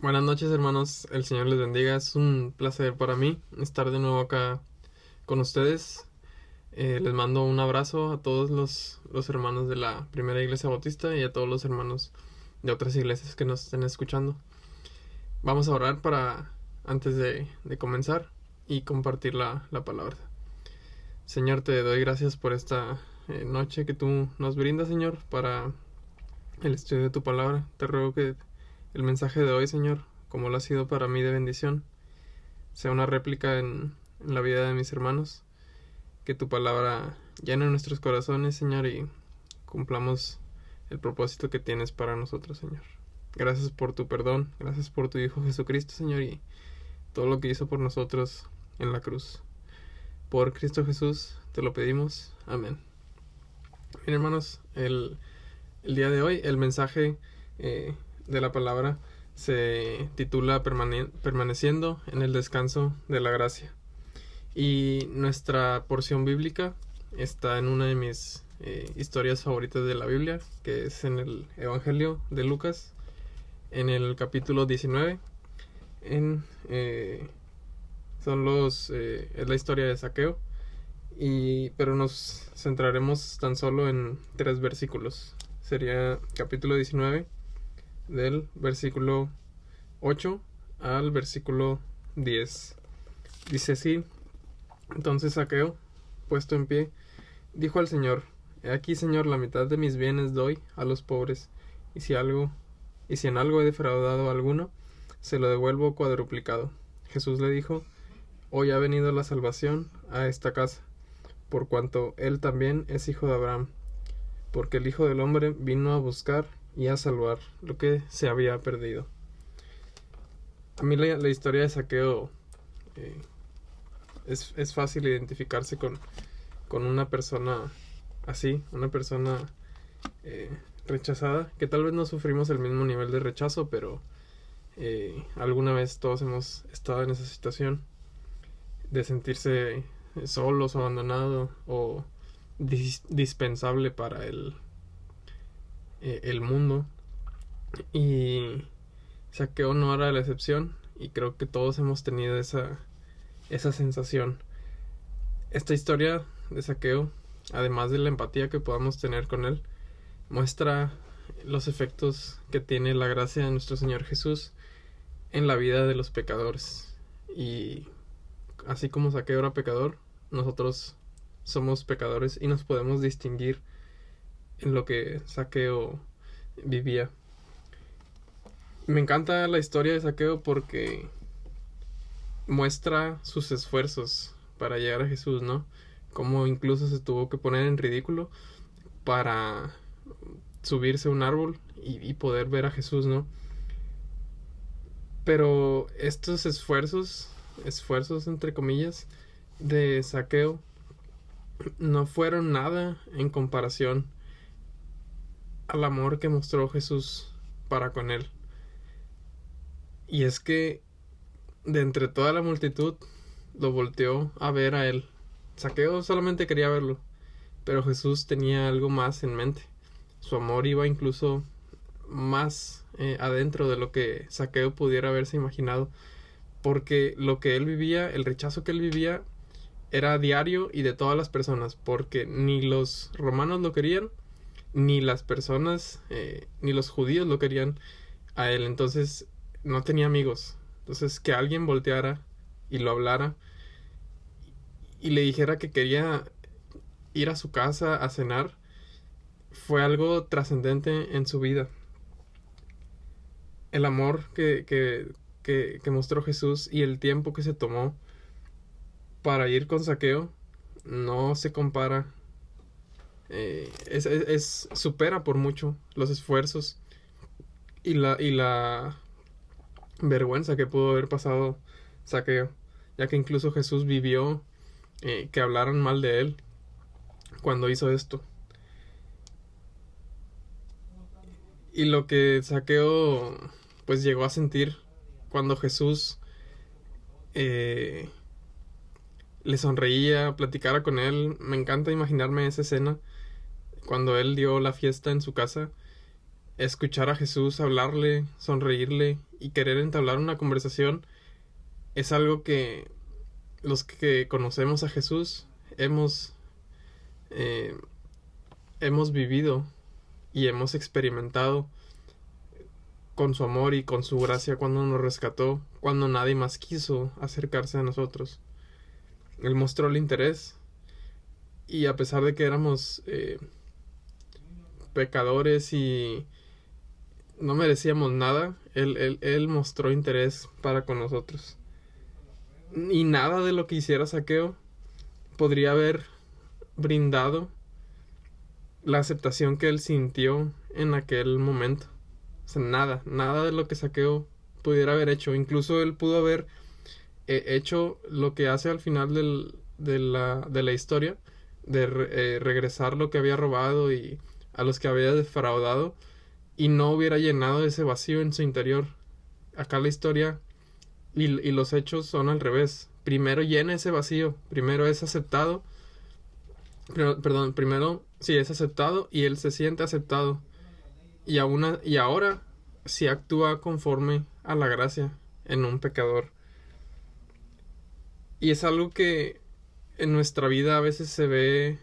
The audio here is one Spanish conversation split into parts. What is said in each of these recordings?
Buenas noches, hermanos. El Señor les bendiga. Es un placer para mí estar de nuevo acá con ustedes. Les mando un abrazo a todos los hermanos de la Primera Iglesia Bautista y a todos los hermanos de otras iglesias que nos estén escuchando. Vamos a orar para antes de comenzar y compartir la palabra. Señor, te doy gracias por esta noche que tú nos brindas, Señor, para el estudio de tu palabra. Te ruego que el mensaje de hoy, Señor, como lo ha sido para mí de bendición, sea una réplica en la vida de mis hermanos. Que tu palabra llene nuestros corazones, Señor, y cumplamos el propósito que tienes para nosotros, Señor. Gracias por tu perdón, gracias por tu Hijo Jesucristo, Señor, y todo lo que hizo por nosotros en la cruz. Por Cristo Jesús te lo pedimos. Amén. Bien, hermanos, el día de hoy el mensaje de la palabra se titula Permaneciendo en el descanso de la gracia. Y nuestra porción bíblica está en una de mis historias favoritas de la Biblia, que es en el Evangelio de Lucas, en el capítulo 19. En, es la historia de Zaqueo, pero nos centraremos tan solo en 3 versículos. Sería capítulo 19, del versículo 8 al versículo 10. Dice así: Entonces Zaqueo, puesto en pie, dijo al Señor: He aquí, Señor, la mitad de mis bienes doy a los pobres, y si en algo he defraudado a alguno, se lo devuelvo cuadruplicado. Jesús le dijo: Hoy ha venido la salvación a esta casa, por cuanto él también es hijo de Abraham, porque el Hijo del Hombre vino a buscar y a salvar lo que se había perdido. A mí la historia de Zaqueo eh, es fácil identificarse con una persona así, una persona rechazada, que tal vez no sufrimos el mismo nivel de rechazo, pero alguna vez todos hemos estado en esa situación de sentirse solos o abandonados o dispensable para el mundo. Y Saqueo no era la excepción, y creo que todos hemos tenido esa sensación. Esta historia de Saqueo, además de la empatía que podamos tener con él, muestra los efectos que tiene la gracia de nuestro Señor Jesús en la vida de los pecadores. Y así como Saqueo era pecador, nosotros somos pecadores y nos podemos distinguir en lo que Saqueo vivía. Me encanta la historia de Saqueo porque muestra sus esfuerzos para llegar a Jesús, ¿no? Como incluso se tuvo que poner en ridículo para subirse a un árbol y poder ver a Jesús, ¿no? Pero estos esfuerzos entre comillas, de Saqueo no fueron nada en comparación al amor que mostró Jesús para con él. Y es que de entre toda la multitud lo volteó a ver a él. Saqueo solamente quería verlo, pero Jesús tenía algo más en mente. Su amor iba incluso más adentro de lo que Saqueo pudiera haberse imaginado, porque lo que él vivía, el rechazo que él vivía, era diario y de todas las personas, porque ni los romanos lo querían, ni las personas, ni los judíos lo querían a él. Entonces no tenía amigos. Entonces que alguien volteara y lo hablara y le dijera que quería ir a su casa a cenar, fue algo trascendente en su vida. El amor que mostró Jesús y el tiempo que se tomó para ir con Saqueo no se compara. Supera por mucho los esfuerzos y la vergüenza que pudo haber pasado Saqueo, ya que incluso Jesús vivió que hablaran mal de él cuando hizo esto. Y lo que Saqueo pues llegó a sentir cuando Jesús eh, le sonreía, platicara con él. Me encanta imaginarme esa escena cuando él dio la fiesta en su casa escuchar a Jesús, hablarle, sonreírle y querer entablar una conversación es algo que los que conocemos a Jesús eh, hemos vivido y hemos experimentado con su amor y con su gracia cuando nos rescató, cuando nadie más quiso acercarse a nosotros. Él mostró el interés y a pesar de que éramos pecadores y no merecíamos nada, él mostró interés para con nosotros. Y nada de lo que hiciera Zaqueo podría haber brindado la aceptación que él sintió en aquel momento. O sea, nada de lo que Zaqueo pudiera haber hecho. Incluso él pudo haber hecho lo que hace al final de la historia, de regresar lo que había robado y a los que había defraudado, y no hubiera llenado ese vacío en su interior. Acá la historia y los hechos son al revés. Primero llena ese vacío, primero es aceptado, primero sí es aceptado y él se siente aceptado. Y ahora sí actúa conforme a la gracia en un pecador. Y es algo que en nuestra vida a veces se ve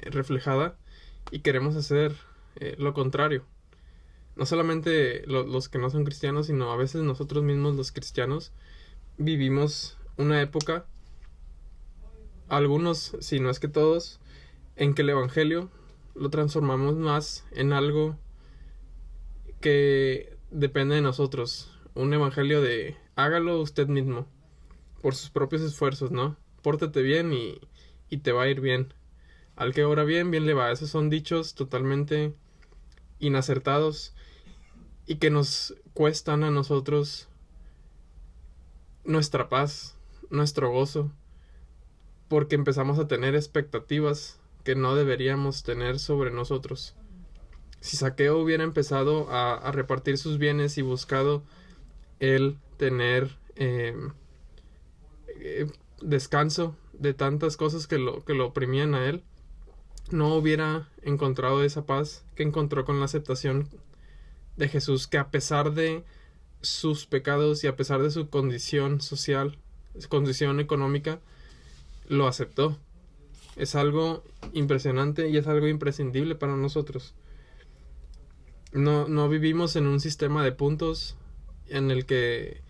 reflejada y queremos hacer lo contrario. No solamente los que no son cristianos, sino a veces nosotros mismos los cristianos vivimos una época, algunos, si no es que todos, en que el evangelio lo transformamos más en algo que depende de nosotros. Un evangelio de hágalo usted mismo, por sus propios esfuerzos, ¿no? Pórtate bien y te va a ir bien. Al que obra bien, bien le va. Esos son dichos totalmente inacertados y que nos cuestan a nosotros nuestra paz, nuestro gozo, porque empezamos a tener expectativas que no deberíamos tener sobre nosotros. Si Zaqueo hubiera empezado a repartir sus bienes y buscado el tener descanso de tantas cosas que lo oprimían a él, no hubiera encontrado esa paz que encontró con la aceptación de Jesús, que a pesar de sus pecados y a pesar de su condición social, su condición económica, lo aceptó. Es algo impresionante y es algo imprescindible para nosotros. No vivimos en un sistema de puntos en el que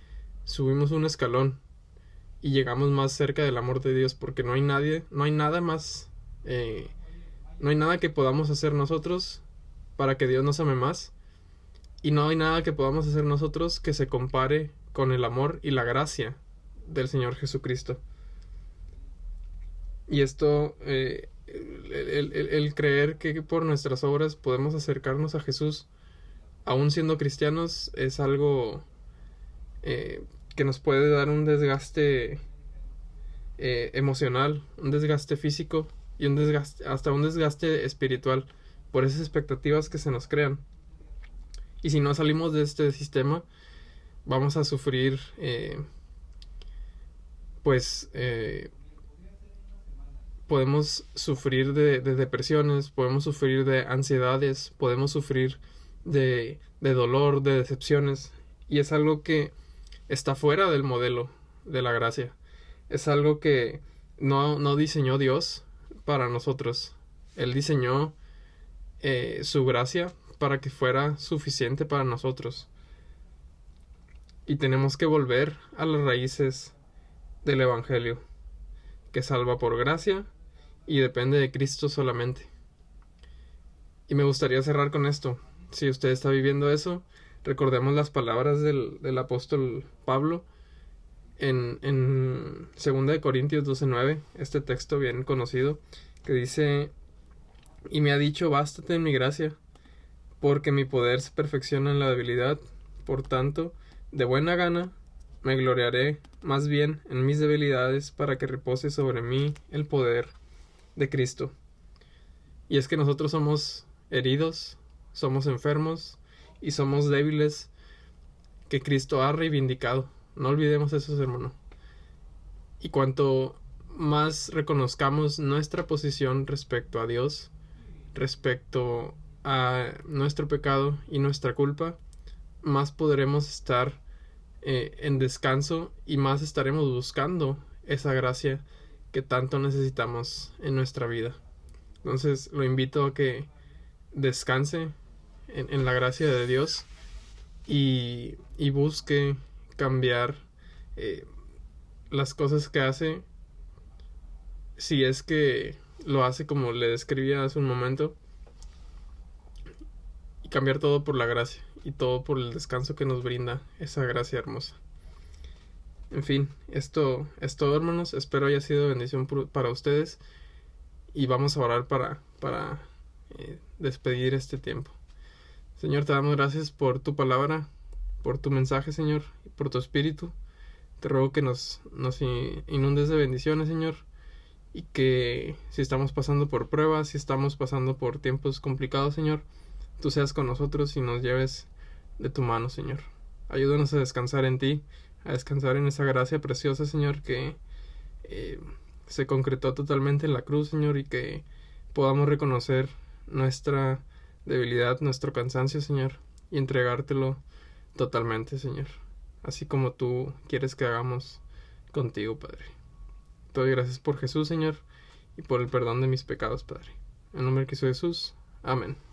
subimos un escalón y llegamos más cerca del amor de Dios, porque no hay nada más, no hay nada que podamos hacer nosotros para que Dios nos ame más, y no hay nada que podamos hacer nosotros que se compare con el amor y la gracia del Señor Jesucristo. Y esto, el creer que por nuestras obras podemos acercarnos a Jesús, aún siendo cristianos, es algo que nos puede dar un desgaste emocional, un desgaste físico y hasta un desgaste espiritual por esas expectativas que se nos crean. Y si no salimos de este sistema, vamos a sufrir podemos sufrir de depresiones, podemos sufrir de ansiedades, podemos sufrir de dolor, de decepciones. Y es algo que está fuera del modelo de la gracia. Es algo que no diseñó Dios para nosotros. Él diseñó su gracia para que fuera suficiente para nosotros. Y tenemos que volver a las raíces del Evangelio, que salva por gracia y depende de Cristo solamente. Y me gustaría cerrar con esto. Si usted está viviendo eso, recordemos las palabras del apóstol Pablo en 2 Corintios 12:9, este texto bien conocido, que dice: y me ha dicho, bástate en mi gracia, porque mi poder se perfecciona en la debilidad. Por tanto, de buena gana me gloriaré más bien en mis debilidades, para que repose sobre mí el poder de Cristo. Y es que nosotros somos heridos, somos enfermos y somos débiles, que Cristo ha reivindicado. No olvidemos eso, hermano. Y cuanto más reconozcamos nuestra posición respecto a Dios, respecto a nuestro pecado y nuestra culpa, más podremos estar en descanso y más estaremos buscando esa gracia que tanto necesitamos en nuestra vida. Entonces lo invito a que descanse en la gracia de Dios y busque cambiar eh, las cosas que hace, si es que lo hace como le describía hace un momento, y cambiar todo por la gracia y todo por el descanso que nos brinda esa gracia hermosa. En fin, esto es todo, hermanos. Espero haya sido de bendición para ustedes y vamos a orar para despedir este tiempo. Señor, te damos gracias por tu palabra, por tu mensaje, Señor, y por tu espíritu. Te ruego que nos inundes de bendiciones, Señor, y que si estamos pasando por pruebas, si estamos pasando por tiempos complicados, Señor, tú seas con nosotros y nos lleves de tu mano, Señor. Ayúdanos a descansar en ti, a descansar en esa gracia preciosa, Señor, que se concretó totalmente en la cruz, Señor, y que podamos reconocer nuestra debilidad, nuestro cansancio, Señor, y entregártelo totalmente, Señor, así como tú quieres que hagamos contigo, Padre. Te doy gracias por Jesús, Señor, y por el perdón de mis pecados, Padre. En nombre de Jesús, amén.